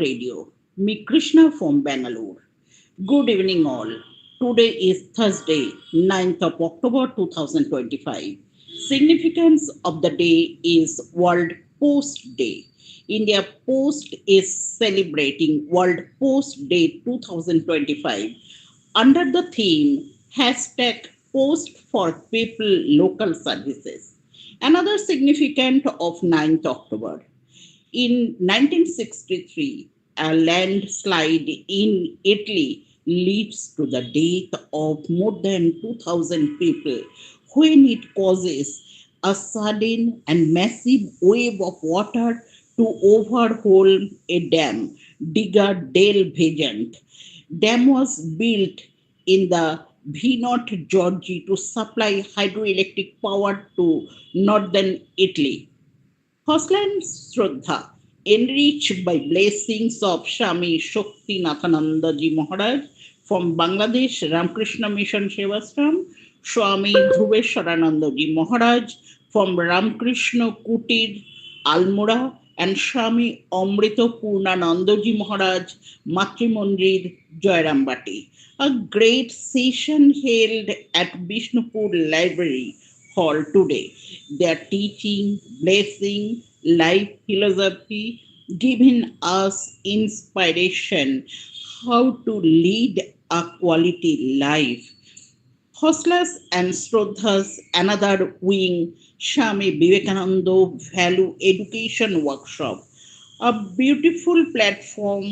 Radio. Me Krishna from Bangalore. Good evening all. Today is Thursday, 9th of October 2025. Significance of the day is World Post Day. India Post is celebrating World Post Day 2025 under the theme hashtag Post for People Local Services. Another significant of 9th October. In 1963, a landslide in Italy leads to the death of more than 2,000 people when it causes a sudden and massive wave of water to overwhelm a dam, Diga del Vegent. Dam was built in the Venot, Georgia to supply hydroelectric power to northern Italy. Hosla and Shraddha, enriched by blessings of Swami Shakti Nathananda Ji Maharaj from Bangladesh Ramakrishna Mission Sevashram, Swami Dhruveswarananda Ji Maharaj from Ramakrishna Kutir Almora, and Swami Amrita Purnananda Ji Maharaj Matrimondir Jairambati. A great session held at Bishnupur Library Hall today. Their teaching, blessing, life philosophy, giving us inspiration how to lead a quality life. Hoslas and Shraddhas, another wing, Swami Vivekananda Value Education Workshop. A beautiful platform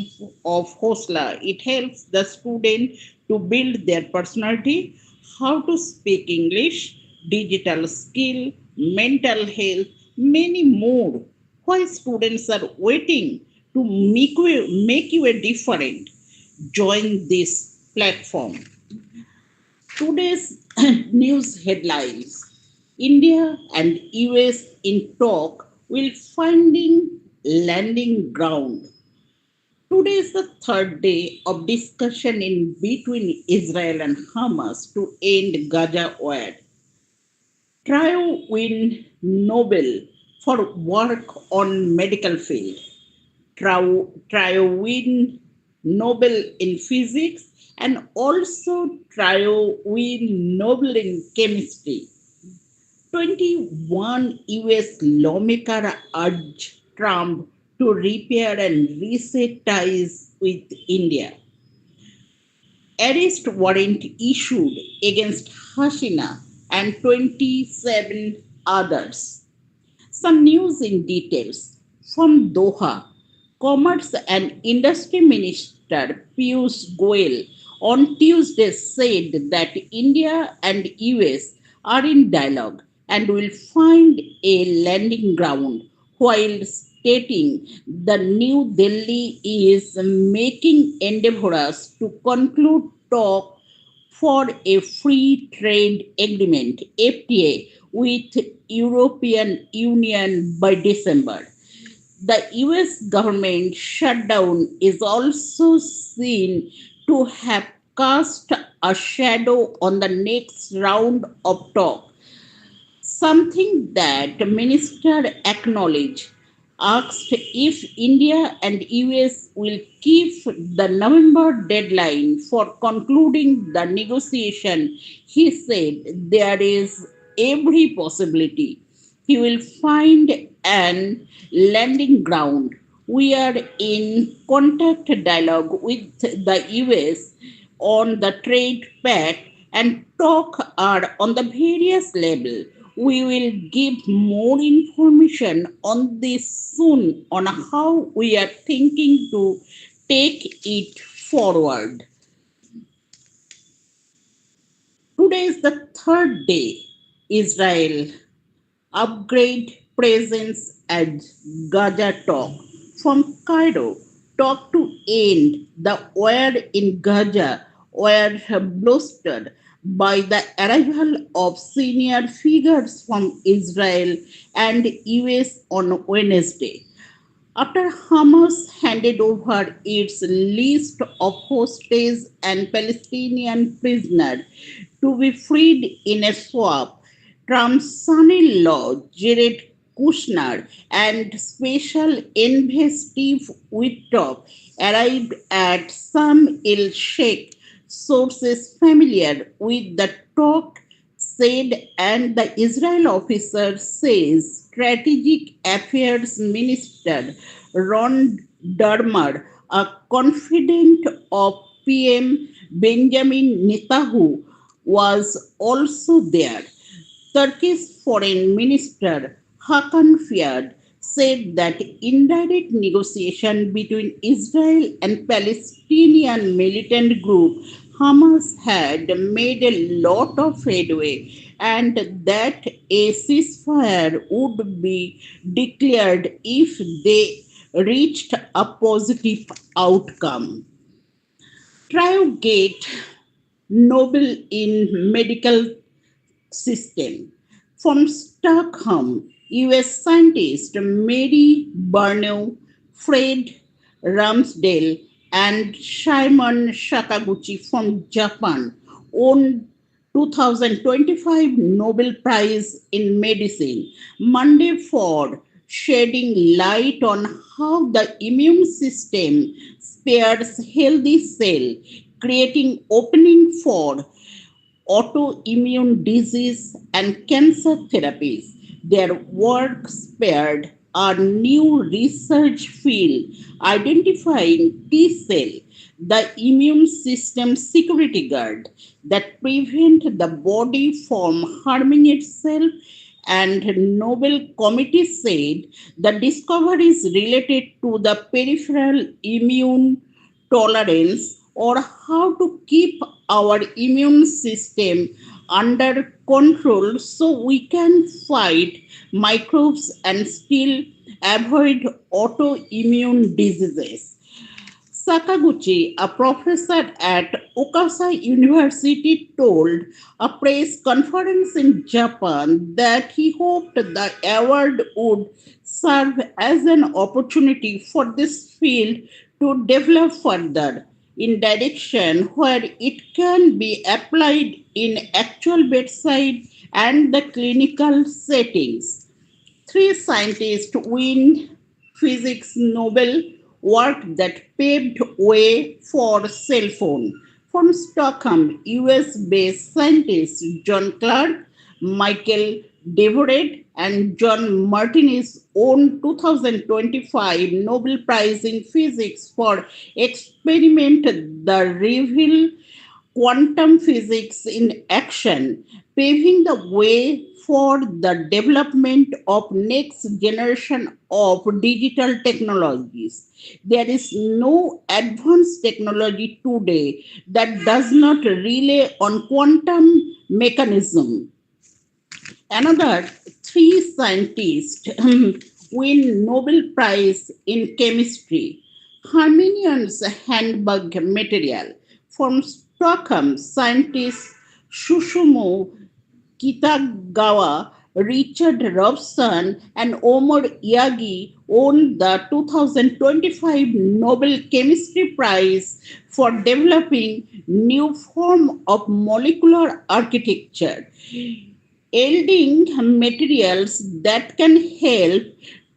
of Hosla. It helps the student to build their personality, how to speak English, digital skill, mental health, many more. Why students are waiting to make you a different? Join this platform. Today's news headlines. India and US in talk will finding landing ground. Today is the third day of discussion in between Israel and Hamas to end Gaza war. Trio win Nobel for work on medical field. Trio win Nobel in physics and also Trio win Nobel in chemistry. 21 US lawmakers urge Trump to repair and reset ties with India. Arrest warrant issued against Hasina and 27 others. Some news in details from Doha. Commerce and Industry Minister Piyush Goyal on Tuesday said that India and US are in dialogue and will find a landing ground, while stating the New Delhi is making endeavors to conclude talk for a free trade agreement FTA with European Union by December. The US government shutdown is also seen to have cast a shadow on the next round of talk, something that minister acknowledged. Asked if India and US will keep the November deadline for concluding the negotiation, he said there is every possibility he will find an landing ground. We are in contact dialogue with the US on the trade pact and talk are on the various level. We will give more information on this soon on how we are thinking to take it forward. Today is the third day. Israel upgrade presence at Gaza talk. From Cairo, talk to end the war in Gaza were blustered by the arrival of senior figures from Israel and US on Wednesday. After Hamas handed over its list of hostages and Palestinian prisoners to be freed in a swap, Trump's son-in-law Jared Kushner and special investigative Wittrop arrived at Sam el Sheikh. Sources familiar with the talk said, and the Israel officer says Strategic Affairs Minister Ron Dermer, a confidant of PM Benjamin Netanyahu, was also there. Turkish Foreign Minister Hakan Fidan said that indirect negotiation between Israel and Palestinian militant group Hamas had made a lot of headway and that a ceasefire would be declared if they reached a positive outcome. Triogate Nobel in Medical System. From Stockholm, US scientists Mary Barnow, Fred Ramsdale, and Shimon Sakaguchi from Japan won 2025 Nobel Prize in Medicine Monday for shedding light on how the immune system spares healthy cell, creating opening for autoimmune disease and cancer therapies. Their work spared a new research field identifying T cell, the immune system security guard that prevent the body from harming itself. And Nobel Committee said the discovery is related to the peripheral immune tolerance or how to keep our immune system under control so we can fight microbes and still avoid autoimmune diseases. Sakaguchi, a professor at Okasa University, told a press conference in Japan that he hoped the award would serve as an opportunity for this field to develop further in direction where it can be applied in actual bedside and the clinical settings. Three scientists win physics Nobel work that paved way for cell phone. From Stockholm, US-based scientists John Clark, Michael Devoret, and John Martinez won 2025 Nobel Prize in Physics for experiment that reveal quantum physics in action, paving the way for the development of next generation of digital technologies. There is no advanced technology today that does not rely on quantum mechanism. Another three scientists win Nobel Prize in Chemistry. Harmonious handbag material. From Stockholm, scientists Susumu Kitagawa, Richard Robson, and Omar Yagi won the 2025 Nobel Chemistry Prize for developing new form of molecular architecture, yielding materials that can help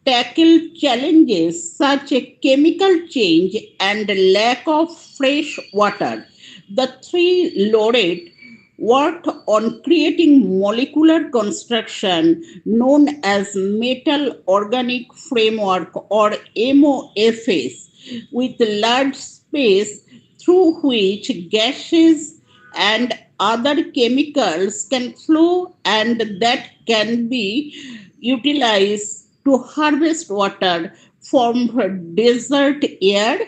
tackle challenges such as chemical change and lack of fresh water. The three laureates worked on creating molecular construction known as metal organic framework or MOFs with large space through which gases and other chemicals can flow and that can be utilized to harvest water from desert air,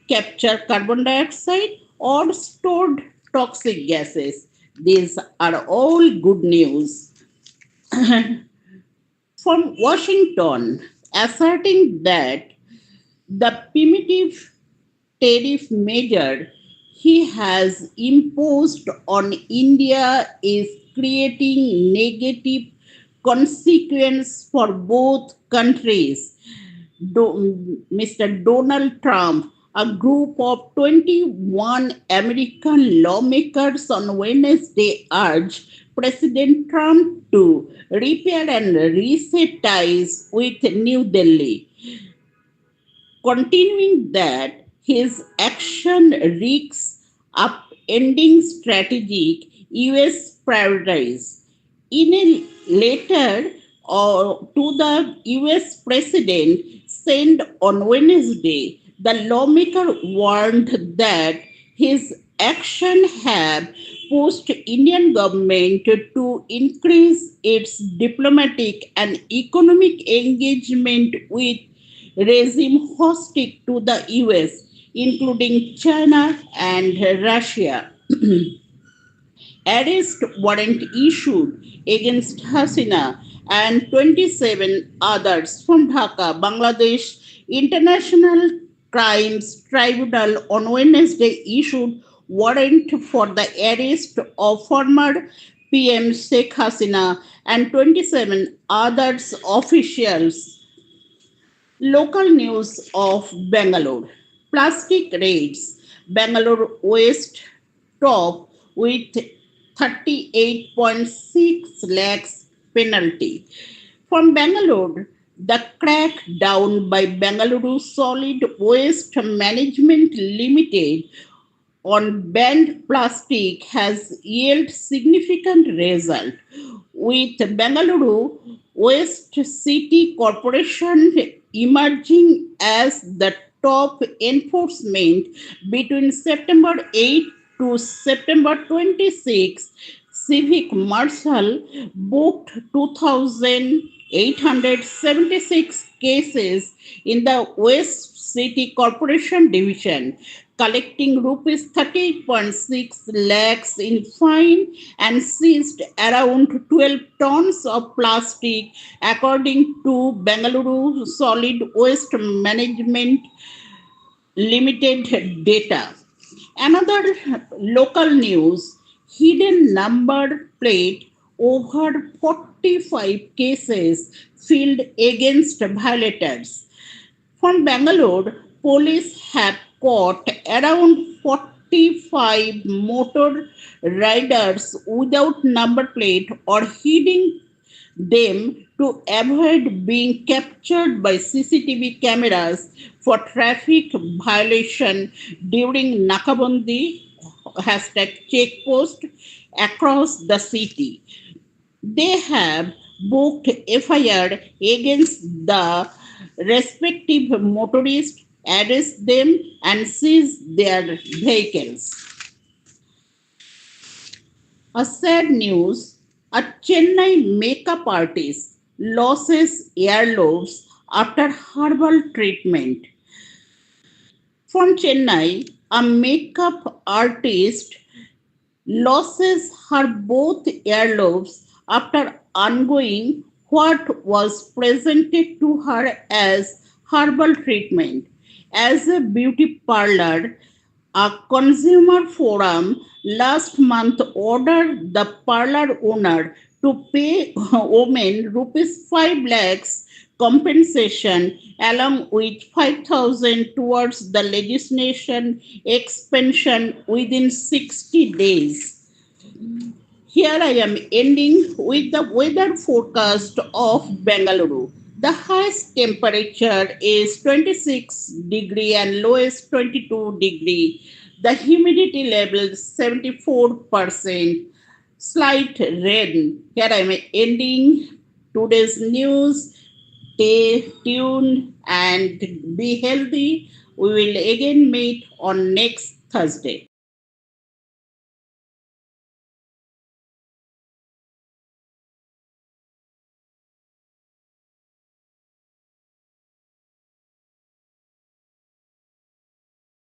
capture carbon dioxide, or stored toxic gases. These are all good news. From Washington, asserting that the primitive tariff measure he has imposed on India is creating negative consequences for both countries. Mr. Donald Trump, a group of 21 American lawmakers on Wednesday urged President Trump to repair and reset ties with New Delhi, continuing that his action risks upending strategic U.S. priorities. In a letter to the U.S. president sent on Wednesday, the lawmaker warned that his action have pushed Indian government to increase its diplomatic and economic engagement with regime hostile to the US, including China and Russia. Arrest warrant issued against Hasina and 27 others from Dhaka, Bangladesh International Crimes Tribunal on Wednesday issued warrant for the arrest of former PM Sheikh Hasina and 27 others officials. Local news of Bangalore. Plastic raids. Bangalore West top with 38.6 lakhs penalty. From Bangalore, the crackdown by Bangalore Solid Waste Management Limited on banned plastic has yielded significant result, with Bengaluru West City Corporation emerging as the top enforcement between September 8 to September 26. Civic Marshal booked 2,876 cases in the West City Corporation Division, collecting rupees 38.6 lakhs in fine and seized around 12 tons of plastic, according to Bengaluru Solid Waste Management Limited data. Another local news, hidden number plate over 45 cases filed against violators. From Bangalore, police have caught around 45 motor riders without number plate or hiding them to avoid being captured by CCTV cameras for traffic violation during Nakabandi #checkpost across the city. They have booked FIR against the respective motorists, arrest them and seize their vehicles. A sad news, a Chennai makeup artist loses earlobes after herbal treatment. From Chennai, a makeup artist loses her both earlobes after undergoing what was presented to her as herbal treatment. As a beauty parlor, a consumer forum last month ordered the parlor owner to pay women rupees 5 lakhs compensation along with 5,000 towards the legislation expansion within 60 days. Here I am ending with the weather forecast of Bengaluru. The highest temperature is 26 degree and lowest 22 degree. The humidity level is 74%. Slight rain. Here I am ending today's news. Stay tuned and be healthy. We will again meet on next Thursday.